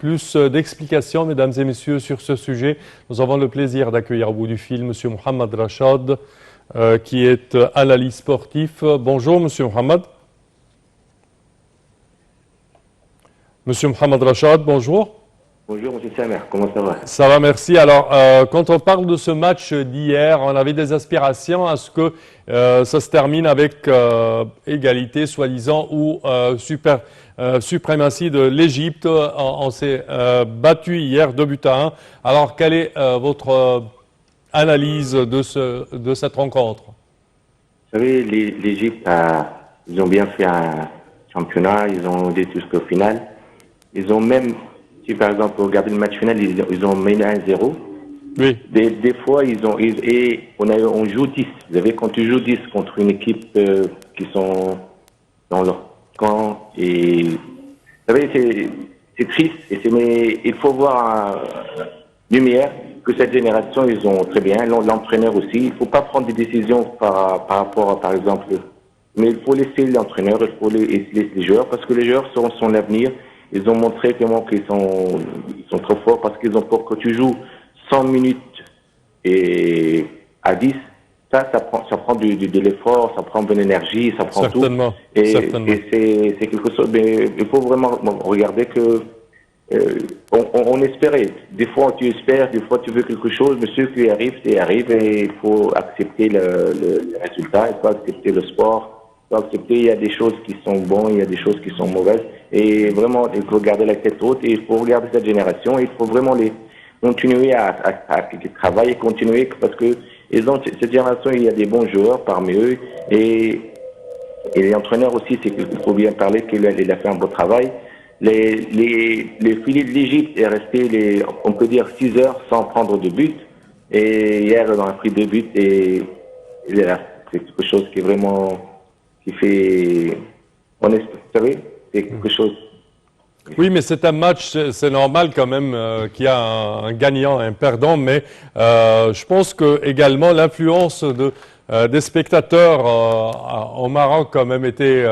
plus d'explications, mesdames et messieurs, sur ce sujet. Nous avons le plaisir d'accueillir au bout du fil M. Mohamed Rachad, qui est analyste sportif. Bonjour, M. Mohamed. M. Mohamed Rachad, bonjour. Bonjour, M. Samer, comment ça va? Ça va, merci. Alors, quand on parle de ce match d'hier, on avait des aspirations à ce que ça se termine avec égalité, soi-disant, ou suprématie de l'Égypte. On s'est battu hier 2-1. Alors, quelle est votre analyse de cette rencontre? Vous savez, l'Égypte, ils ont bien fait un championnat, ils ont été jusqu'au final. Ils ont même, si par exemple vous regardez le match final, ils ont mené 1-0. Oui. Des fois, on joue 10. Vous savez, quand tu joues 10 contre une équipe qui sont dans leur camp, et vous savez, c'est triste, mais il faut voir lumière que cette génération, ils ont très bien, l'entraîneur aussi. Il ne faut pas prendre des décisions par rapport à, par exemple, mais il faut laisser l'entraîneur, il faut laisser les joueurs, parce que les joueurs sont l'avenir. Ils ont montré comment ils sont trop forts, parce qu'ils ont peur que tu joues 100 minutes et à 10, ça prend de l'effort, ça prend de l'énergie, ça prend certainement, tout. Et c'est quelque chose, mais il faut vraiment regarder que on espérait. Des fois tu espères, des fois tu veux quelque chose, mais ce qui arrive, c'est arrive, et il faut accepter le résultat, il faut accepter le sport. Il y a des choses qui sont bonnes, il y a des choses qui sont mauvaises. Et vraiment, il faut garder la tête haute, et il faut regarder cette génération. Il faut vraiment continuer à travailler, continuer, parce que cette génération, il y a des bons joueurs parmi eux. Et l'entraîneur aussi, c'est qu'il faut bien parler qu'il a fait un beau travail. Les filets de l'Égypte est resté, on peut dire, 6 heures sans prendre de but. Et hier, on a pris 2 buts, et c'est quelque chose qui est vraiment... qui fait... vous savez, c'est quelque chose... Oui, mais c'est un match, c'est normal quand même qu'il y a un gagnant et un perdant, mais je pense que également l'influence des spectateurs au Maroc quand même était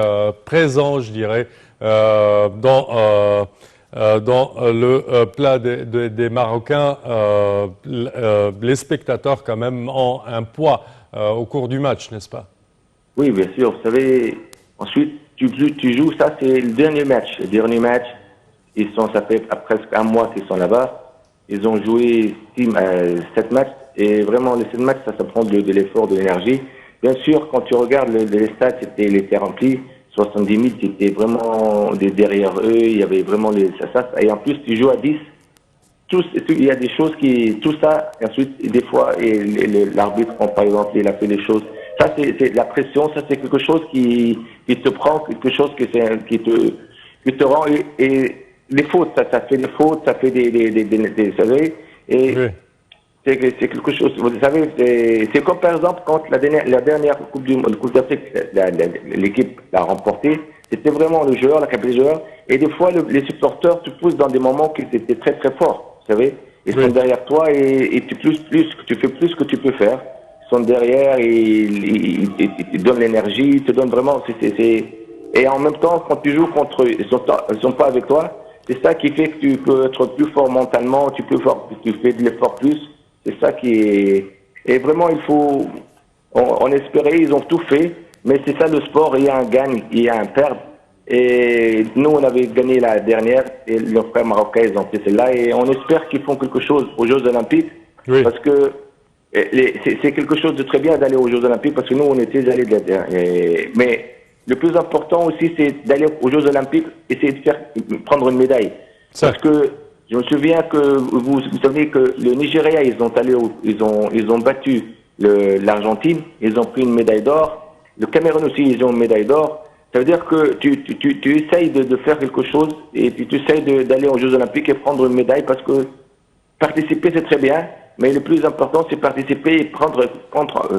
présent, je dirais, dans le plat des Marocains. Les spectateurs quand même ont un poids au cours du match, n'est-ce pas? Oui, bien sûr. Vous savez, ensuite, tu joues, ça c'est le dernier match. Le dernier match, ça fait presque un mois qu'ils sont là-bas. Ils ont joué 7 matchs, et vraiment, les 7 matchs, ça prend de l'effort, de l'énergie. Bien sûr, quand tu regardes les stades, il était rempli. 70 000, c'était vraiment derrière eux, il y avait vraiment ça. Et en plus, tu joues à 10. Il y a des choses tout ça, et ensuite, des fois, l'arbitre, par exemple, il a fait des choses. Ça, c'est la pression, ça, c'est quelque chose qui te prend, quelque chose qui te rend, et les fautes, ça fait des fautes, ça fait vous savez, et oui. C'est quelque chose, vous savez, c'est comme par exemple quand la dernière Coupe d'Afrique, l'équipe l'a remportée, c'était vraiment le joueur, la capacité du joueur, et des fois, les supporters te poussent dans des moments qui étaient très très forts, vous savez, ils sont derrière toi, et tu fais plus que tu peux faire. Sont derrière, et ils te donnent l'énergie, ils te donnent vraiment... Et en même temps, quand tu joues contre eux, ils sont pas avec toi, c'est ça qui fait que tu peux être plus fort mentalement, tu fais de l'effort plus, c'est ça qui est... Et vraiment, il faut... On espérait, ils ont tout fait, mais c'est ça le sport, il y a un gagne, il y a un perdre. Et nous, on avait gagné la dernière, et nos frères marocains, ils ont fait celle-là, et on espère qu'ils font quelque chose aux Jeux Olympiques, parce que c'est quelque chose de très bien d'aller aux Jeux Olympiques, parce que nous, on était allés mais le plus important aussi, c'est d'aller aux Jeux Olympiques, essayer de prendre une médaille. Parce que je me souviens que vous savez que le Nigeria, ils ont battu l'Argentine, ils ont pris une médaille d'or. Le Cameroun aussi, ils ont une médaille d'or. Ça veut dire que tu essayes de faire quelque chose, et puis tu essayes d'aller aux Jeux Olympiques et prendre une médaille, parce que participer, c'est très bien. Mais le plus important, c'est participer et prendre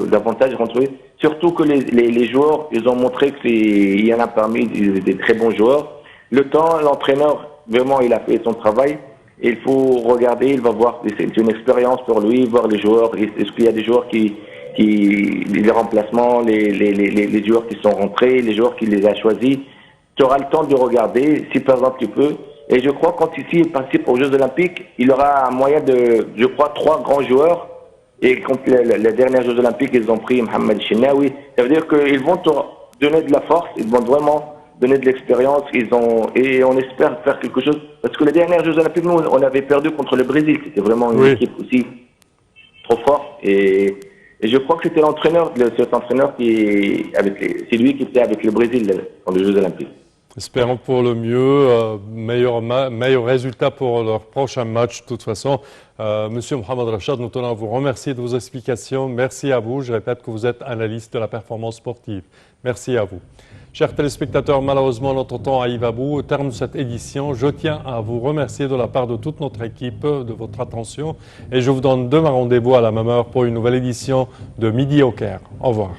davantage contre eux. Surtout que les joueurs, ils ont montré qu'il y en a parmi des très bons joueurs. Le temps, l'entraîneur, vraiment, il a fait son travail. Et il faut regarder, il va voir, c'est une expérience pour lui, voir les joueurs. Est-ce qu'il y a des joueurs les remplacements, les joueurs qui sont rentrés, les joueurs qui les a choisis. Tu auras le temps de regarder, si par exemple tu peux. Et je crois quand ici il participe aux Jeux Olympiques, il aura un moyen de, je crois, 3 grands joueurs. Et quand les derniers Jeux Olympiques, ils ont pris Mohamed Chenaoui. Ça veut dire qu'ils vont te donner de la force, ils vont vraiment donner de l'expérience. Et on espère faire quelque chose. Parce que les derniers Jeux Olympiques, nous, on avait perdu contre le Brésil. C'était vraiment une équipe aussi trop forte. Et je crois que c'était l'entraîneur, cet entraîneur c'est lui qui était avec le Brésil dans les Jeux Olympiques. Espérons pour le mieux, meilleur résultat pour leur prochain match de toute façon. Monsieur Mohamed Rachad, nous tenons à vous remercier de vos explications. Merci à vous. Je répète que vous êtes analyste de la performance sportive. Merci à vous. Chers téléspectateurs, malheureusement, notre temps arrive à bout. Au terme de cette édition, je tiens à vous remercier de la part de toute notre équipe de votre attention. Et je vous donne demain rendez-vous à la même heure pour une nouvelle édition de Midi au Caire. Au revoir.